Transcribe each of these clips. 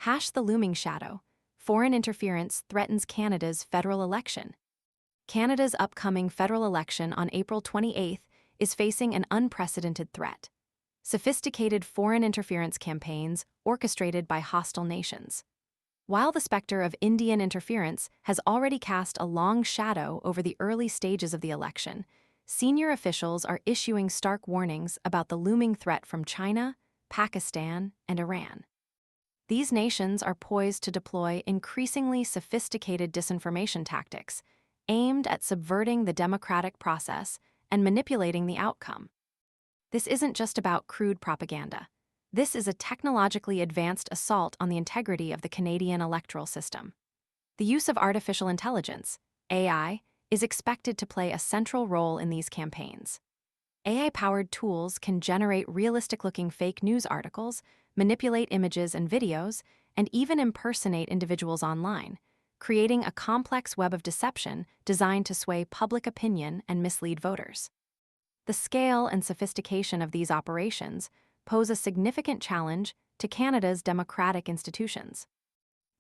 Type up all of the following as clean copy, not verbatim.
The looming shadow. Foreign interference threatens Canada's federal election. Canada's upcoming federal election on April 28 is facing an unprecedented threat. Sophisticated foreign interference campaigns orchestrated by hostile nations. While the specter of Indian interference has already cast a long shadow over the early stages of the election, senior officials are issuing stark warnings about the looming threat from China, Pakistan, and Iran. These nations are poised to deploy increasingly sophisticated disinformation tactics aimed at subverting the democratic process and manipulating the outcome. This isn't just about crude propaganda. This is a technologically advanced assault on the integrity of the Canadian electoral system. The use of artificial intelligence, AI, is expected to play a central role in these campaigns. AI-powered tools can generate realistic-looking fake news articles, manipulate images and videos, and even impersonate individuals online, creating a complex web of deception designed to sway public opinion and mislead voters. The scale and sophistication of these operations pose a significant challenge to Canada's democratic institutions.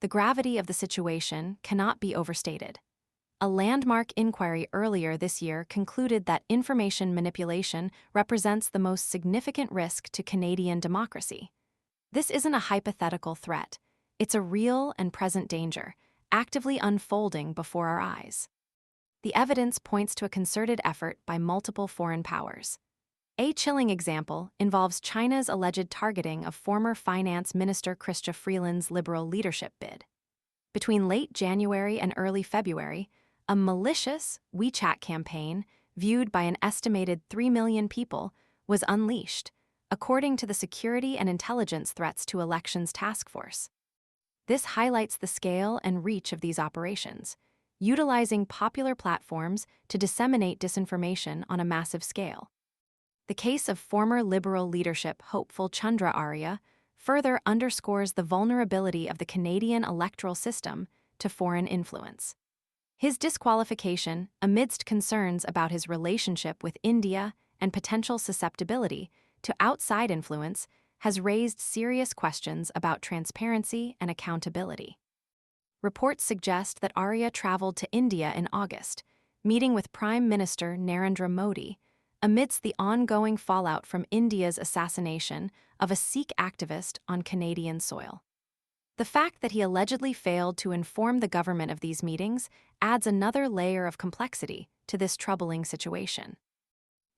The gravity of the situation cannot be overstated. A landmark inquiry earlier this year concluded that information manipulation represents the most significant risk to Canadian democracy. This isn't a hypothetical threat. It's a real and present danger, actively unfolding before our eyes. The evidence points to a concerted effort by multiple foreign powers. A chilling example involves China's alleged targeting of former Finance Minister Chrystia Freeland's Liberal leadership bid. Between late January and early February, a malicious WeChat campaign, viewed by an estimated 3 million people, was unleashed, according to the Security and Intelligence Threats to Elections Task Force. This highlights the scale and reach of these operations, utilizing popular platforms to disseminate disinformation on a massive scale. The case of former Liberal leadership hopeful Chandra Arya further underscores the vulnerability of the Canadian electoral system to foreign influence. His disqualification, amidst concerns about his relationship with India and potential susceptibility to outside influence, has raised serious questions about transparency and accountability. Reports suggest that Arya traveled to India in August, meeting with Prime Minister Narendra Modi, amidst the ongoing fallout from India's assassination of a Sikh activist on Canadian soil. The fact that he allegedly failed to inform the government of these meetings adds another layer of complexity to this troubling situation.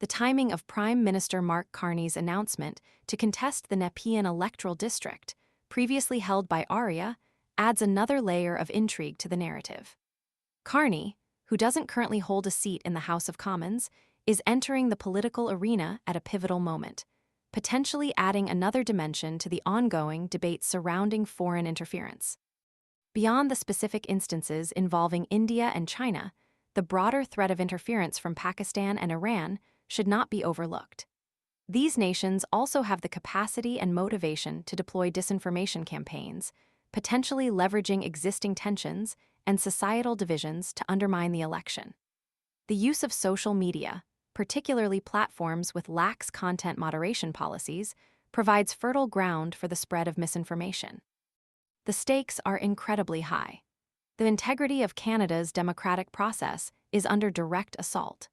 The timing of Prime Minister Mark Carney's announcement to contest the Nepean electoral district, previously held by Arya, adds another layer of intrigue to the narrative. Carney, who doesn't currently hold a seat in the House of Commons, is entering the political arena at a pivotal moment, potentially adding another dimension to the ongoing debate surrounding foreign interference. Beyond the specific instances involving India and China, the broader threat of interference from Pakistan and Iran should not be overlooked. These nations also have the capacity and motivation to deploy disinformation campaigns, potentially leveraging existing tensions and societal divisions to undermine the election. The use of social media, particularly platforms with lax content moderation policies, provides fertile ground for the spread of misinformation. The stakes are incredibly high. The integrity of Canada's democratic process is under direct assault.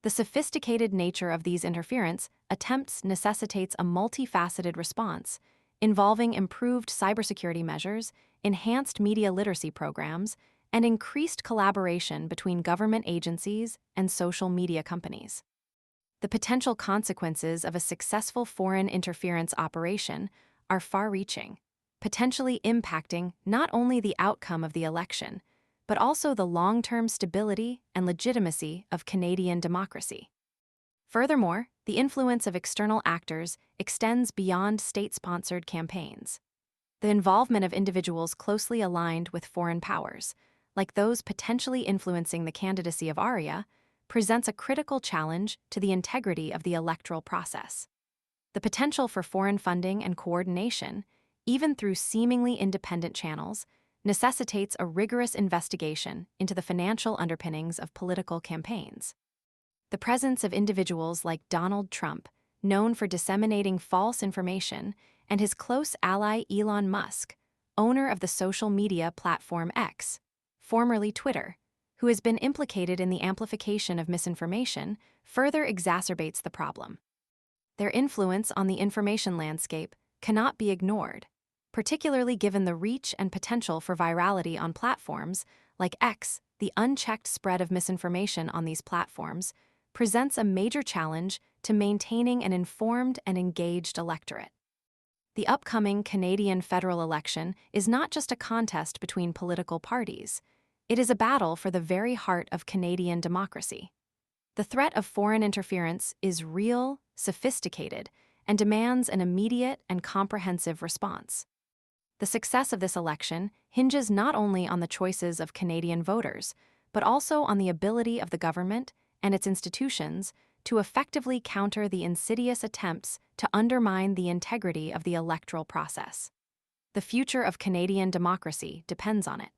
The sophisticated nature of these interference attempts necessitates a multifaceted response, involving improved cybersecurity measures, enhanced media literacy programs, and increased collaboration between government agencies and social media companies. The potential consequences of a successful foreign interference operation are far-reaching, potentially impacting not only the outcome of the election, but also the long-term stability and legitimacy of Canadian democracy. Furthermore, the influence of external actors extends beyond state-sponsored campaigns. The involvement of individuals closely aligned with foreign powers, like those potentially influencing the candidacy of Arya, presents a critical challenge to the integrity of the electoral process. The potential for foreign funding and coordination, even through seemingly independent channels, necessitates a rigorous investigation into the financial underpinnings of political campaigns. The presence of individuals like Donald Trump, known for disseminating false information, and his close ally Elon Musk, owner of the social media platform X, formerly Twitter, who has been implicated in the amplification of misinformation, further exacerbates the problem. Their influence on the information landscape cannot be ignored, particularly given the reach and potential for virality on platforms like X. The unchecked spread of misinformation on these platforms presents a major challenge to maintaining an informed and engaged electorate. The upcoming Canadian federal election is not just a contest between political parties, it is a battle for the very heart of Canadian democracy. The threat of foreign interference is real, sophisticated, and demands an immediate and comprehensive response. The success of this election hinges not only on the choices of Canadian voters, but also on the ability of the government and its institutions to effectively counter the insidious attempts to undermine the integrity of the electoral process. The future of Canadian democracy depends on it.